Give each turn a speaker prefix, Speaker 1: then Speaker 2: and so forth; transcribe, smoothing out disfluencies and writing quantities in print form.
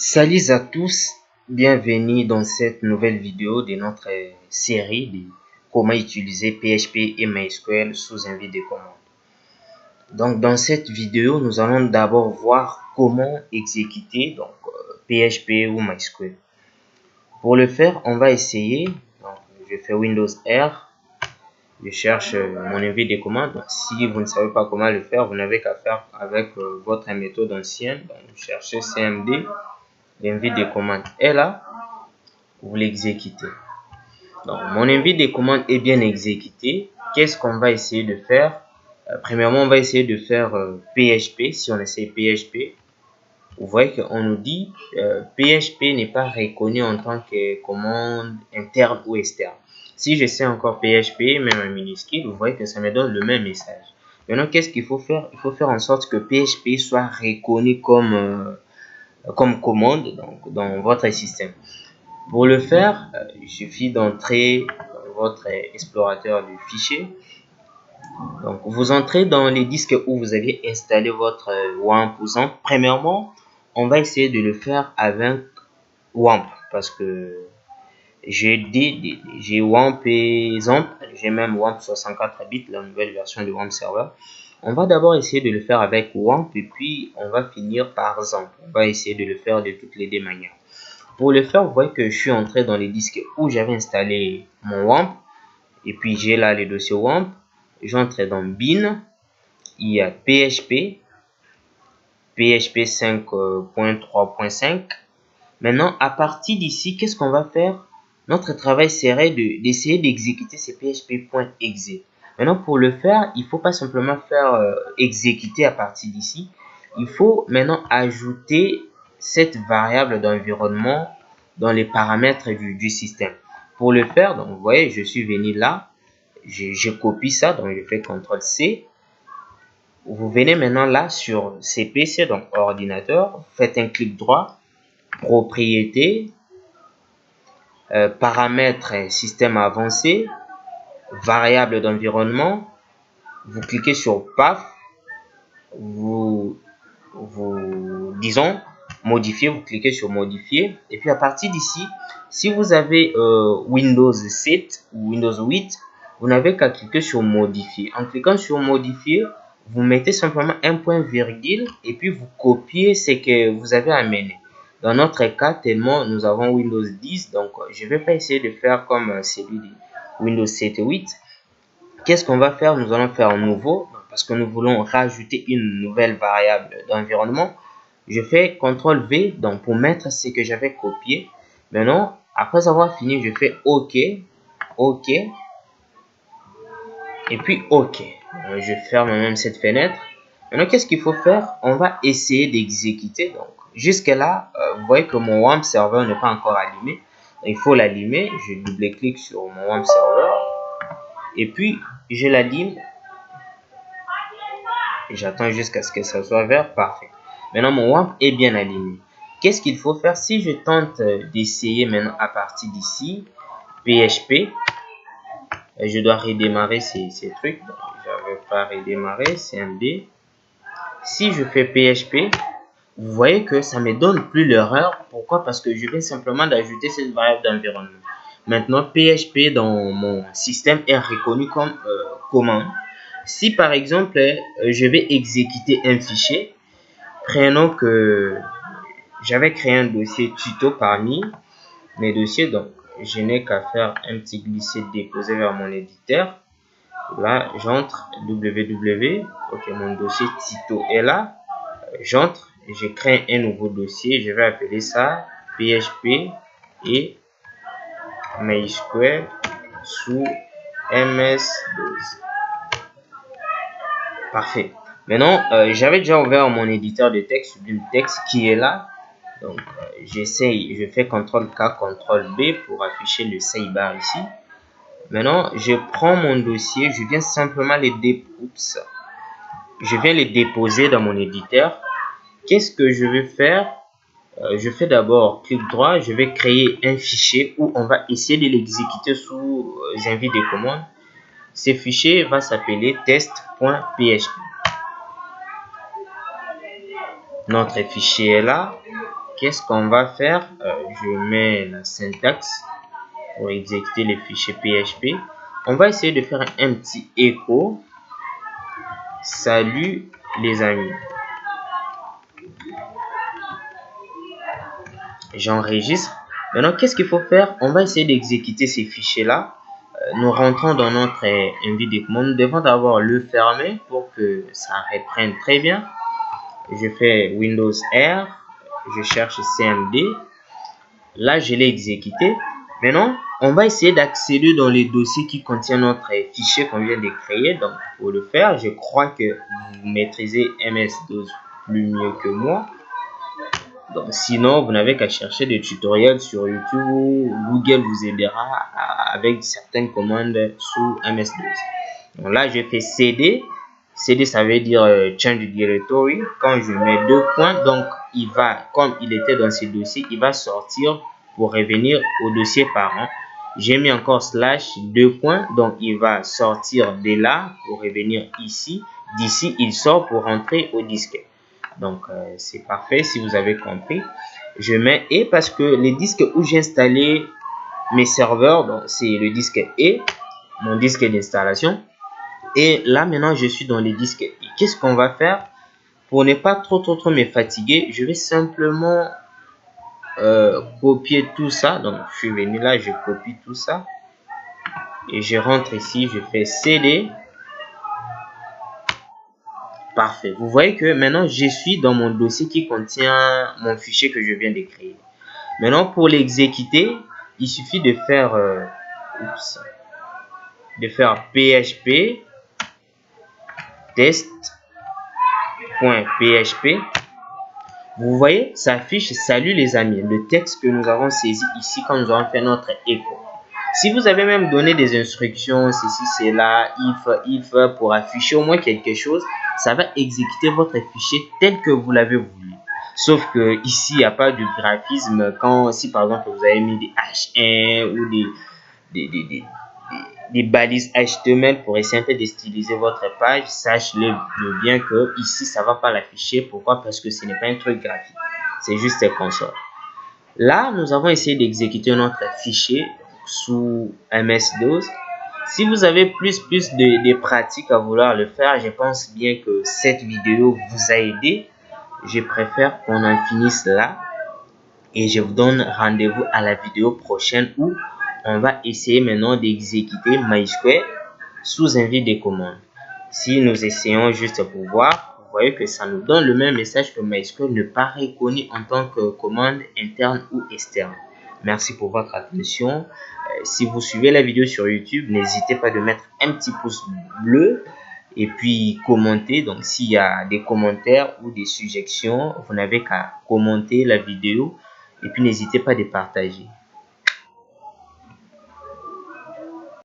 Speaker 1: Salut à tous, bienvenue dans cette nouvelle vidéo de notre série de comment utiliser PHP et MySQL sous envie de commande. Donc dans cette vidéo, nous allons d'abord voir comment exécuter PHP ou MySQL. Pour le faire, on va essayer. Donc, je fais Windows R, je cherche mon envie de commande. Donc, si vous ne savez pas comment le faire, vous n'avez qu'à faire avec votre méthode ancienne. Donc, cherchez CMD. L'envie de commande est là, vous l'exécutez. Donc, mon envie de commande est bien exécuté. Qu'est-ce qu'on va essayer de faire? Premièrement, on va essayer de faire PHP. Si on essaie PHP, vous voyez qu'on nous dit PHP n'est pas reconnu en tant que commande interne ou externe. Si j'essaie encore PHP, même un minuscule, vous voyez que ça me donne le même message. Maintenant, qu'est-ce qu'il faut faire? Il faut faire en sorte que PHP soit reconnu comme commande dans votre système. Pour le faire, il suffit d'entrer dans votre explorateur du fichier. Donc, vous entrez dans les disques où vous avez installé votre WAMP ou XAMPP. Premièrement, on va essayer de le faire avec WAMP parce que j'ai WAMP et XAMPP. J'ai même WAMP 64 bits, la nouvelle version du WAMP server. On va d'abord essayer de le faire avec WAMP et puis on va finir par XAMPP. On va essayer de le faire de toutes les deux manières. Pour le faire, vous voyez que je suis entré dans les disques où j'avais installé mon WAMP. Et puis j'ai là les dossiers WAMP. J'entre dans bin. Il y a PHP. PHP 5.3.5. Maintenant, à partir d'ici, qu'est-ce qu'on va faire? Notre travail serait d'essayer d'exécuter ces php.exe. Maintenant, pour le faire, il ne faut pas simplement faire exécuter à partir d'ici. Il faut maintenant ajouter cette variable d'environnement dans les paramètres du système. Pour le faire, donc vous voyez, je suis venu là, je copie ça, donc je fais CTRL-C. Vous venez maintenant là sur CPC, donc ordinateur, vous faites un clic droit, propriété, paramètres système avancé, variable d'environnement, vous cliquez sur PAF, disons modifier, vous cliquez sur modifier et puis à partir d'ici, si vous avez Windows 7 ou Windows 8, vous n'avez qu'à cliquer sur modifier. En cliquant sur modifier, vous mettez simplement un point virgule et puis vous copiez ce que vous avez amené. Dans notre cas, tellement nous avons Windows 10, donc je ne vais pas essayer de faire comme celui de Windows 7 et 8. Qu'est-ce qu'on va faire? Nous allons faire un nouveau parce que nous voulons rajouter une nouvelle variable d'environnement. Je fais CTRL V donc pour mettre ce que j'avais copié. Maintenant, après avoir fini, je fais OK, OK et puis OK. Je ferme même cette fenêtre. Maintenant, qu'est-ce qu'il faut faire? On va essayer d'exécuter. Donc, jusque là, vous voyez que mon WAMP serveur n'est pas encore allumé. Il faut l'allumer. Je double-clique sur mon WAMP serveur et puis je l'allume. J'attends jusqu'à ce que ça soit vert. Parfait. Maintenant, mon WAMP est bien allumé. Qu'est-ce qu'il faut faire? Si je tente d'essayer maintenant à partir d'ici, PHP, je dois redémarrer ces trucs. Je n'avais pas redémarré, CMD. Si je fais PHP, vous voyez que ça ne me donne plus l'erreur. Pourquoi? Parce que je viens simplement d'ajouter cette variable d'environnement. Maintenant, PHP dans mon système est reconnu comme commande. Si par exemple, je vais exécuter un fichier, prenons que j'avais créé un dossier tuto parmi mes dossiers, donc je n'ai qu'à faire un petit glisser déposer vers mon éditeur. Là, j'entre www, ok, mon dossier tuto est là, j'entre, je crée un nouveau dossier, je vais appeler ça PHP et MySQL sous MS12. Parfait. Maintenant, j'avais déjà ouvert mon éditeur de texte, Sublime Text qui est là. Donc, j'essaye, je fais CTRL-K, CTRL-B pour afficher le sidebar ici. Maintenant, je prends mon dossier, je viens simplement je viens les déposer dans mon éditeur. Qu'est-ce que je vais faire? Je fais d'abord clic droit, je vais créer un fichier où on va essayer de l'exécuter sous envie de commande. Ce fichier va s'appeler test.php. Notre fichier est là. qu'est-ce qu'on va faire? Je mets la syntaxe pour exécuter les fichiers PHP. On va essayer de faire un petit écho. Salut les amis. J'enregistre. Maintenant, qu'est-ce qu'il faut faire? On va essayer d'exécuter ces fichiers-là. Nous rentrons dans notre envie de commande. Nous devons d'abord le fermer pour que ça reprenne très bien. Je fais Windows R. Je cherche CMD. Là, je l'ai exécuté. Maintenant, on va essayer d'accéder dans les dossiers qui contiennent notre fichier qu'on vient de créer. Donc, pour le faire, je crois que vous maîtrisez MS-DOS plus mieux que moi. Donc, sinon, vous n'avez qu'à chercher des tutoriels sur YouTube ou Google vous aidera avec certaines commandes sous MS-DOS. Donc là, je fais CD. CD, ça veut dire Change Directory. Quand je mets 2 points, donc il va, comme il était dans ce dossier, il va sortir pour revenir au dossier parent. J'ai mis encore slash 2 points, donc il va sortir de là pour revenir ici. D'ici, il sort pour rentrer au disque. Donc, c'est parfait si vous avez compris. Je mets E parce que les disques où j'ai installé mes serveurs, donc c'est le disque E, mon disque d'installation. Et là, maintenant, je suis dans les disques E. Qu'est-ce qu'on va faire? Pour ne pas trop me fatiguer, je vais simplement copier tout ça. Donc, je suis venu là, je copie tout ça. Et je rentre ici, je fais CD. Parfait. Vous voyez que maintenant, je suis dans mon dossier qui contient mon fichier que je viens de créer. Maintenant, pour l'exécuter, il suffit de faire, PHP test.php. Vous voyez, ça affiche salut les amis, le texte que nous avons saisi ici quand nous avons fait notre écho. Si vous avez même donné des instructions, ceci, cela, if pour afficher au moins quelque chose, ça va exécuter votre fichier tel que vous l'avez voulu. Sauf que ici, il n'y a pas de graphisme. Si par exemple vous avez mis des H1 ou des balises HTML pour essayer un peu de styliser votre page, sachez-le bien que ici, ça ne va pas l'afficher. Pourquoi? Parce que ce n'est pas un truc graphique. C'est juste un console. Là, nous avons essayé d'exécuter notre fichier sous MS-DOS. Si vous avez plus de pratiques à vouloir le faire, je pense bien que cette vidéo vous a aidé. Je préfère qu'on en finisse là. Et je vous donne rendez-vous à la vidéo prochaine où on va essayer maintenant d'exécuter MySQL sous envie de commande. Si nous essayons juste pour voir, vous voyez que ça nous donne le même message que MySQL n'est pas reconnu en tant que commande interne ou externe. Merci pour votre attention. Si vous suivez la vidéo sur YouTube, n'hésitez pas de mettre un petit pouce bleu et puis commenter. Donc, s'il y a des commentaires ou des suggestions, vous n'avez qu'à commenter la vidéo et puis n'hésitez pas de partager.